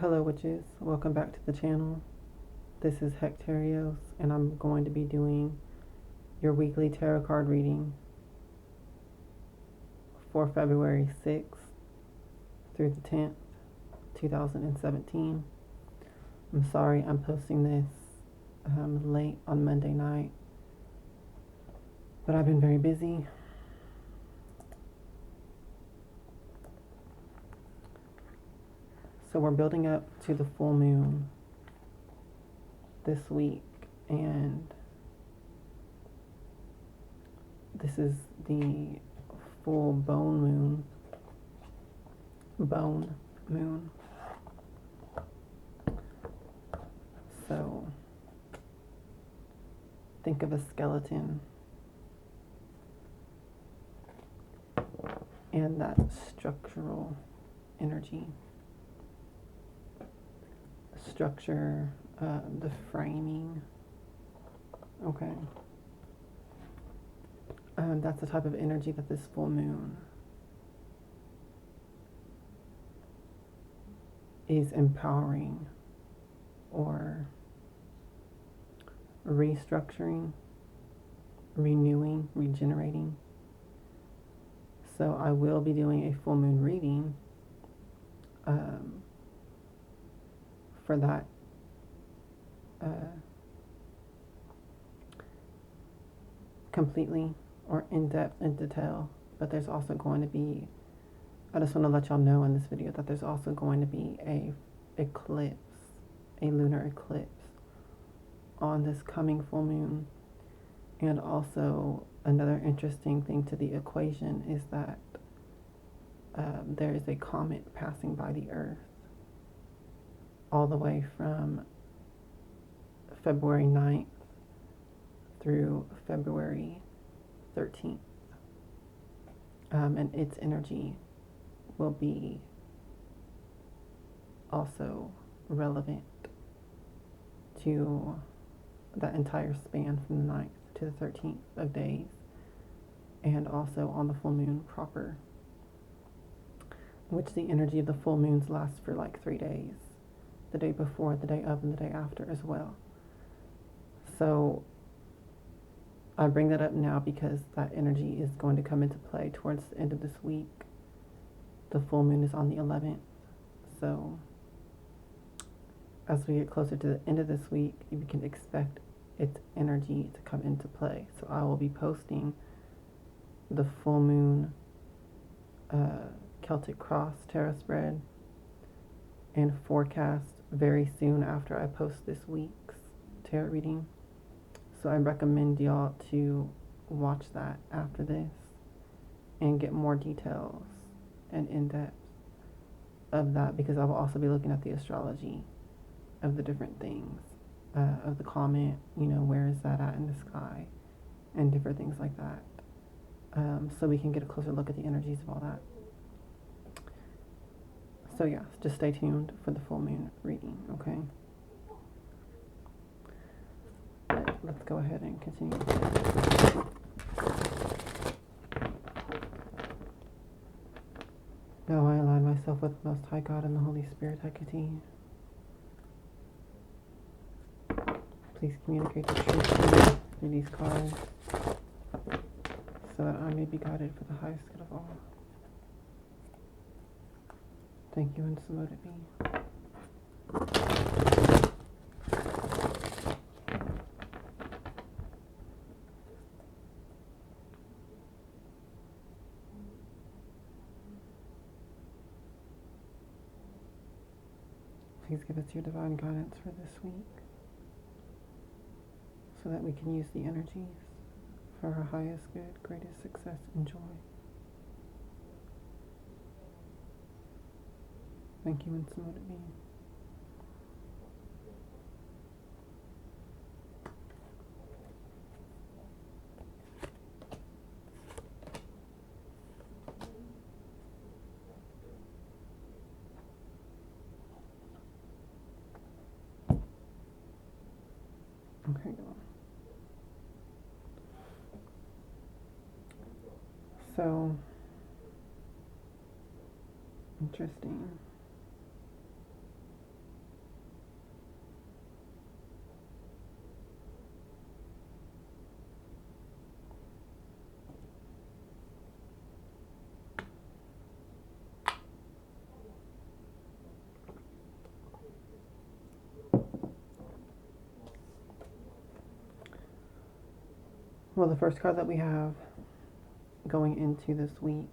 Hello witches, welcome back to the channel. This is Hekterios and I'm going to be doing your weekly tarot card reading for February 6th through the 10th, 2017. I'm sorry I'm posting this late on Monday night, but I've been very busy. So we're building up to the full moon this week, and this is the full bone moon. So think of a skeleton and that structural energy. Structure, the framing. Okay. That's the type of energy that this full moon is empowering or restructuring, renewing, regenerating. So I will be doing a full moon reading for that completely or in depth and detail, but there's also going to be, I just want to let y'all know in this video that there's also going to be a lunar eclipse on this coming full moon. And also another interesting thing to the equation is that there is a comet passing by the Earth all the way from February 9th through February 13th. And its energy will be also relevant to that entire span from the 9th to the 13th of days, and also on the full moon proper, which the energy of the full moons lasts for like 3 days, the day before, the day of, and the day after as well. So I bring that up now because that energy is going to come into play towards the end of this week. The full moon is on the 11th. So as we get closer to the end of this week, you can expect its energy to come into play. So I will be posting the full moon Celtic Cross tarot spread and forecast very soon after I post this week's tarot reading. So I recommend y'all to watch that after this and get more details and in-depth of that, because I will also be looking at the astrology of the different things, of the comet, where is that at in the sky, and different things like that. So we can get a closer look at the energies of all that. So yeah, just stay tuned for the full moon reading, okay? Let's go ahead and continue. Now I align myself with the Most High God and the Holy Spirit, Hecate. Please communicate the truth to me through these cards, so that I may be guided for the highest good of all. Thank you, and so mote it be. Please give us your divine guidance for this week, so that we can use the energies for our highest good, greatest success, and joy. Thank you, and so mote it be. Okay, so interesting. Well, the first card that we have going into this week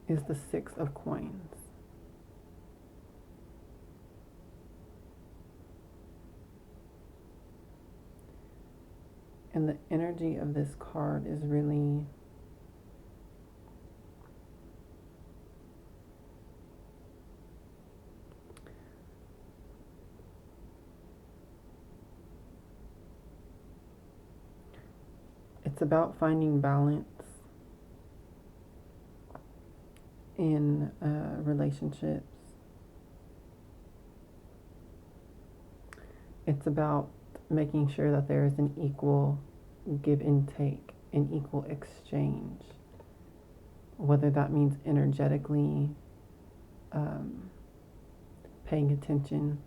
is the Six of Coins. And the energy of this card is really it's about finding balance in relationships. It's about making sure that there is an equal give and take, an equal exchange, whether that means energetically paying attention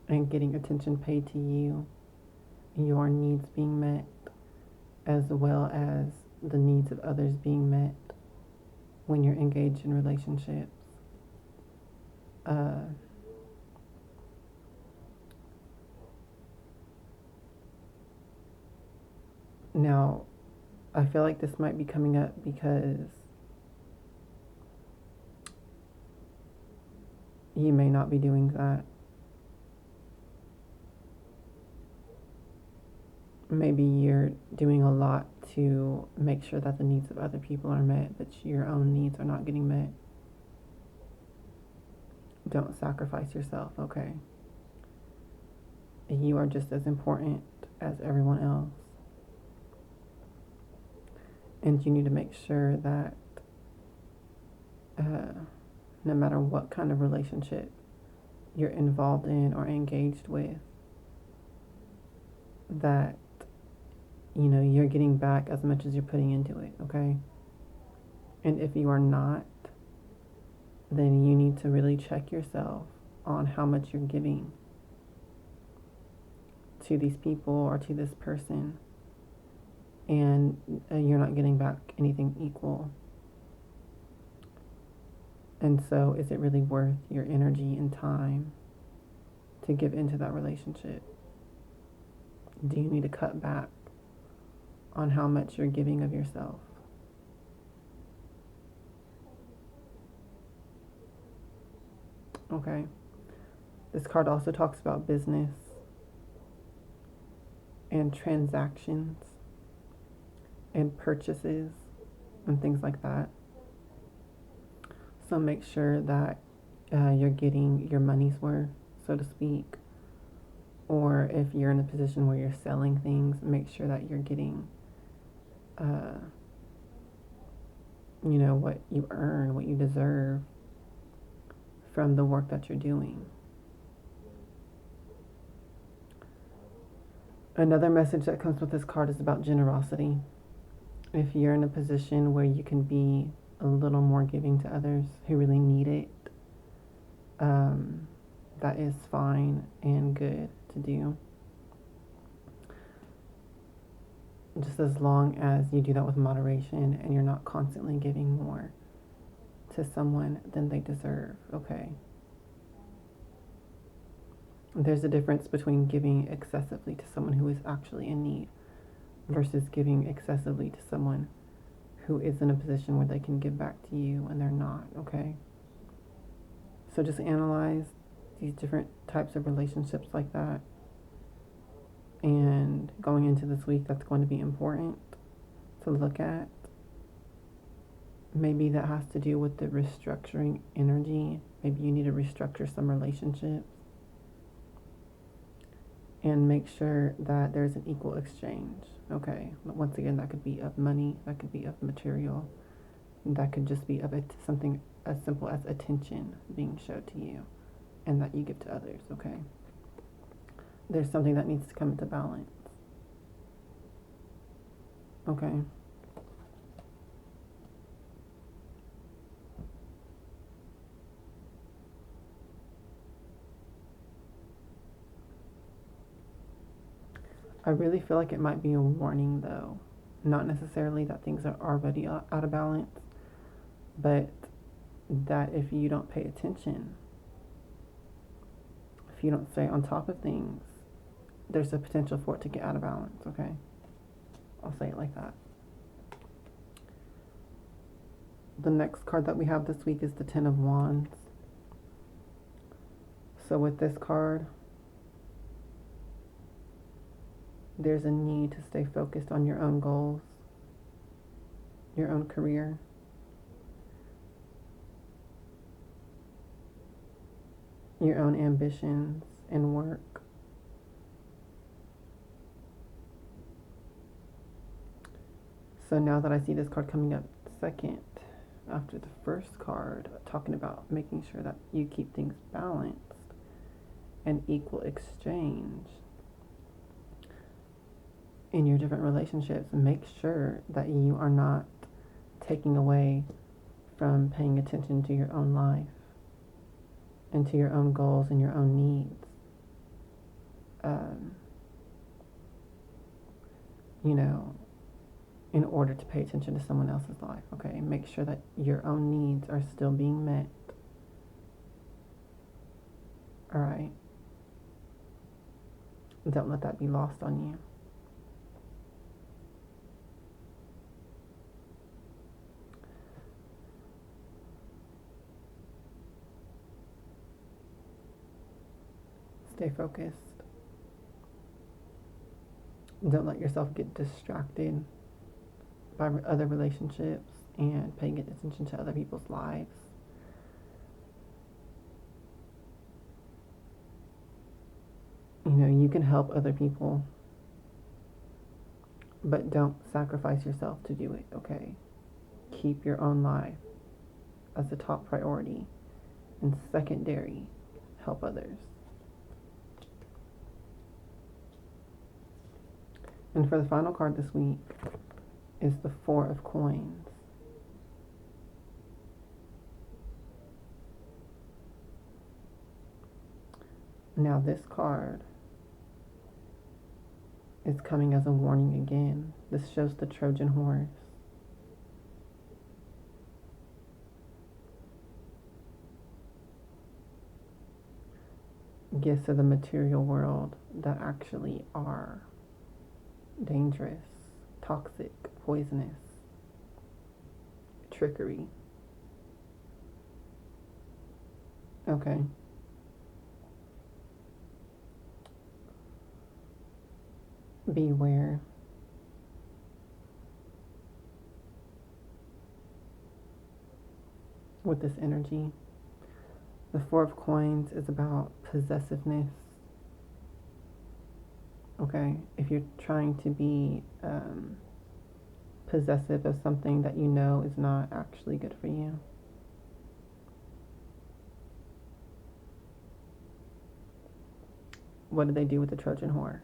and getting attention paid to you, your needs being met, as well as the needs of others being met when you're engaged in relationships. Now, I feel like this might be coming up because you may not be doing that. Maybe you're doing a lot to make sure that the needs of other people are met, but your own needs are not getting met. Don't sacrifice yourself, okay? You are just as important as everyone else. And you need to make sure that no matter what kind of relationship you're involved in or engaged with, that you're getting back as much as you're putting into it, okay? And if you are not, then you need to really check yourself on how much you're giving to these people or to this person, and you're not getting back anything equal. And so is it really worth your energy and time to give into that relationship? Do you need to cut back on how much you're giving of yourself? Okay. This card also talks about business and transactions and purchases and things like that. So make sure that you're getting your money's worth, so to speak. Or if you're in a position where you're selling things, make sure that you're getting, what you earn, what you deserve from the work that you're doing. Another message that comes with this card is about generosity. If you're in a position where you can be a little more giving to others who really need it, that is fine and good to do. Just as long as you do that with moderation and you're not constantly giving more to someone than they deserve, okay? There's a difference between giving excessively to someone who is actually in need versus giving excessively to someone who is in a position where they can give back to you and they're not, okay? So just analyze these different types of relationships like that. And going into this week, that's going to be important to look at. Maybe that has to do with the restructuring energy. Maybe you need to restructure some relationships. And make sure that there's an equal exchange, okay? Once again, that could be of money, that could be of material, that could just be of something as simple as attention being showed to you and that you give to others, okay? There's something that needs to come into balance, okay? I really feel like it might be a warning, though. Not necessarily that things are already out of balance, but that if you don't pay attention, if you don't stay on top of things, there's a potential for it to get out of balance, okay? I'll say it like that. The next card that we have this week is the Ten of Wands. So with this card, there's a need to stay focused on your own goals, your own career. Your own ambitions and work. So now that I see this card coming up second after the first card, talking about making sure that you keep things balanced and equal exchange in your different relationships, make sure that you are not taking away from paying attention to your own life and to your own goals and your own needs. In order to pay attention to someone else's life, okay? Make sure that your own needs are still being met. All right? Don't let that be lost on you. Stay focused. Don't let yourself get distracted by other relationships and paying attention to other people's lives. You can help other people, but don't sacrifice yourself to do it, okay? Keep your own life as the top priority, and secondary, help others. And for the final card this week is the Four of Coins. Now this card is coming as a warning again. This shows the Trojan horse. Gifts of the material world that actually are dangerous, toxic, poisonous, trickery. Okay. Beware. With this energy. The Four of Coins is about possessiveness. Okay, if you're trying to be possessive of something that you know is not actually good for you. What did they do with the Trojan horse?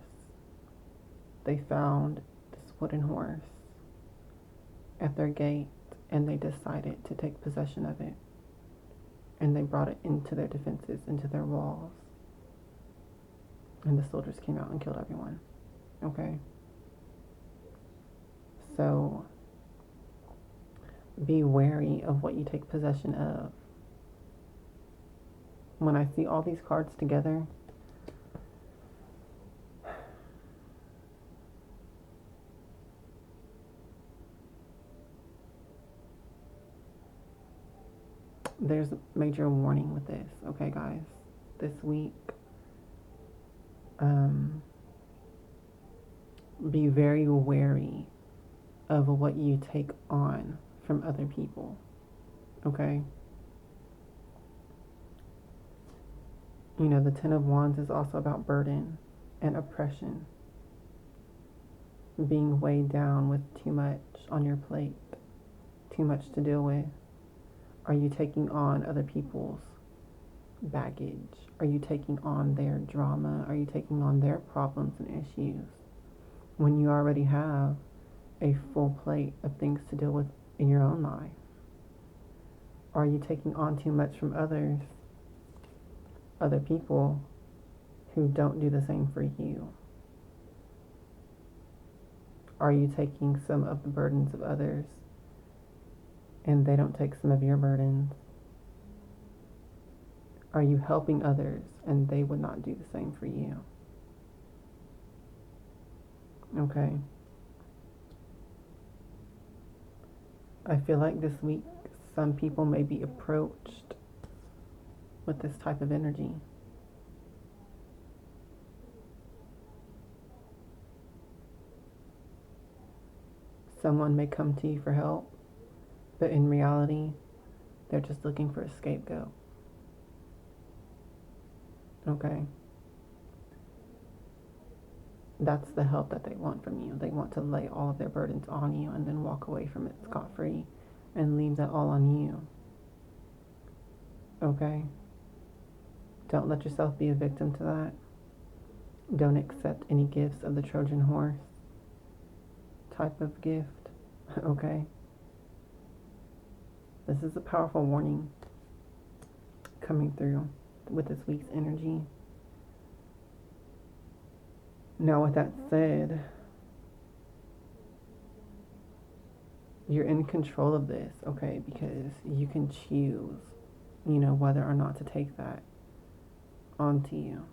They found this wooden horse at their gate and they decided to take possession of it. And they brought it into their defenses, into their walls. And the soldiers came out and killed everyone. Okay? So, be wary of what you take possession of. When I see all these cards together, there's a major warning with this, okay, guys? This week, be very wary of what you take on from other people, okay? The Ten of Wands is also about burden and oppression. Being weighed down with too much on your plate, too much to deal with. Are you taking on other people's baggage? Are you taking on their drama? Are you taking on their problems and issues when you already have a full plate of things to deal with in your own life? Are you taking on too much from other people who don't do the same for you? Are you taking some of the burdens of others and they don't take some of your burdens? Are you helping others and they would not do the same for you? Okay. I feel like this week some people may be approached with this type of energy. Someone may come to you for help, but in reality, they're just looking for a scapegoat. Okay? That's the help that they want from you. They want to lay all of their burdens on you and then walk away from it scot-free and leave that all on you. Okay? Don't let yourself be a victim to that. Don't accept any gifts of the Trojan horse type of gift. Okay? This is a powerful warning coming through with this week's energy. Now, with that said, you're in control of this, okay? Because you can choose, whether or not to take that onto you.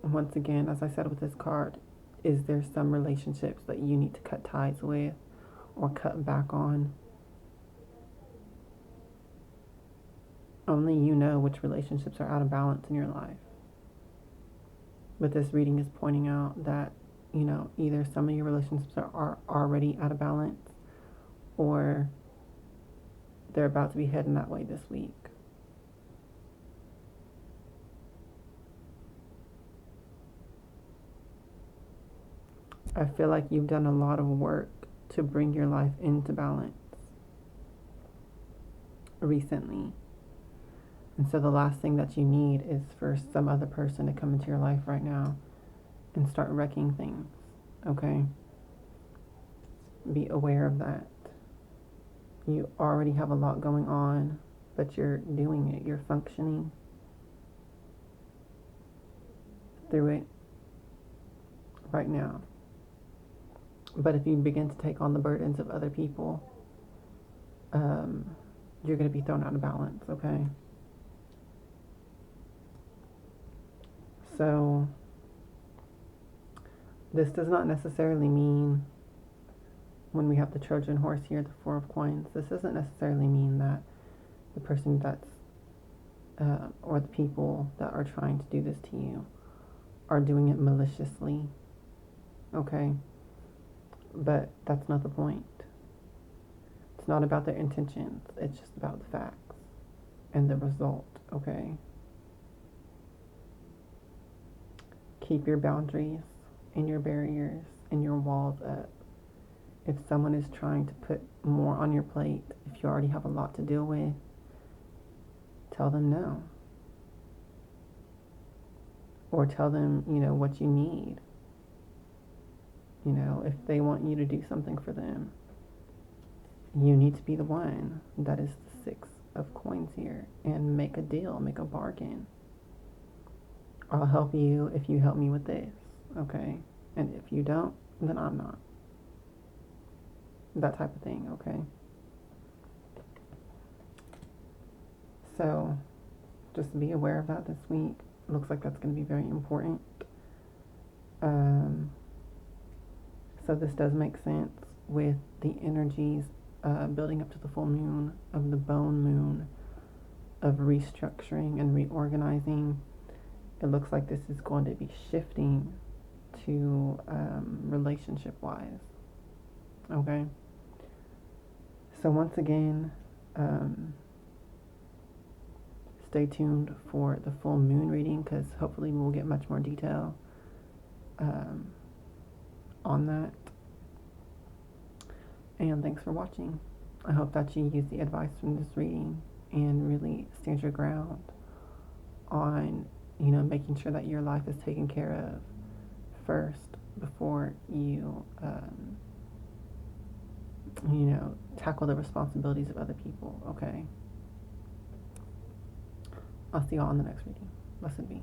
Once again, as I said with this card, is there some relationships that you need to cut ties with or cut back on? Only you know which relationships are out of balance in your life. But this reading is pointing out that, either some of your relationships are already out of balance or they're about to be heading that way this week. I feel like you've done a lot of work to bring your life into balance recently. And so the last thing that you need is for some other person to come into your life right now and start wrecking things, okay? Be aware of that. You already have a lot going on, but you're doing it. You're functioning through it right now. But if you begin to take on the burdens of other people, you're going to be thrown out of balance, okay? So, this does not necessarily mean, when we have the Trojan horse here, the Four of Coins, this doesn't necessarily mean that the person that's, or the people that are trying to do this to you are doing it maliciously, okay? But that's not the point. It's not about their intentions. It's just about the facts and the result, okay? Keep your boundaries and your barriers and your walls up. If someone is trying to put more on your plate, if you already have a lot to deal with, tell them no. Or tell them, what you need. If they want you to do something for them, you need to be the one that is the Six of Coins here and make a deal, make a bargain. I'll help you if you help me with this, okay? And if you don't, then I'm not. That type of thing, okay? So, just be aware of that this week. Looks like that's going to be very important. So this does make sense with the energies building up to the full moon, of the bone moon, of restructuring and reorganizing. It looks like this is going to be shifting to relationship-wise. Okay? So once again, stay tuned for the full moon reading, because hopefully we'll get much more detail on that. And thanks for watching. I hope that you use the advice from this reading and really stand your ground on, making sure that your life is taken care of first before you, tackle the responsibilities of other people, okay? I'll see y'all in the next reading. Blessed be.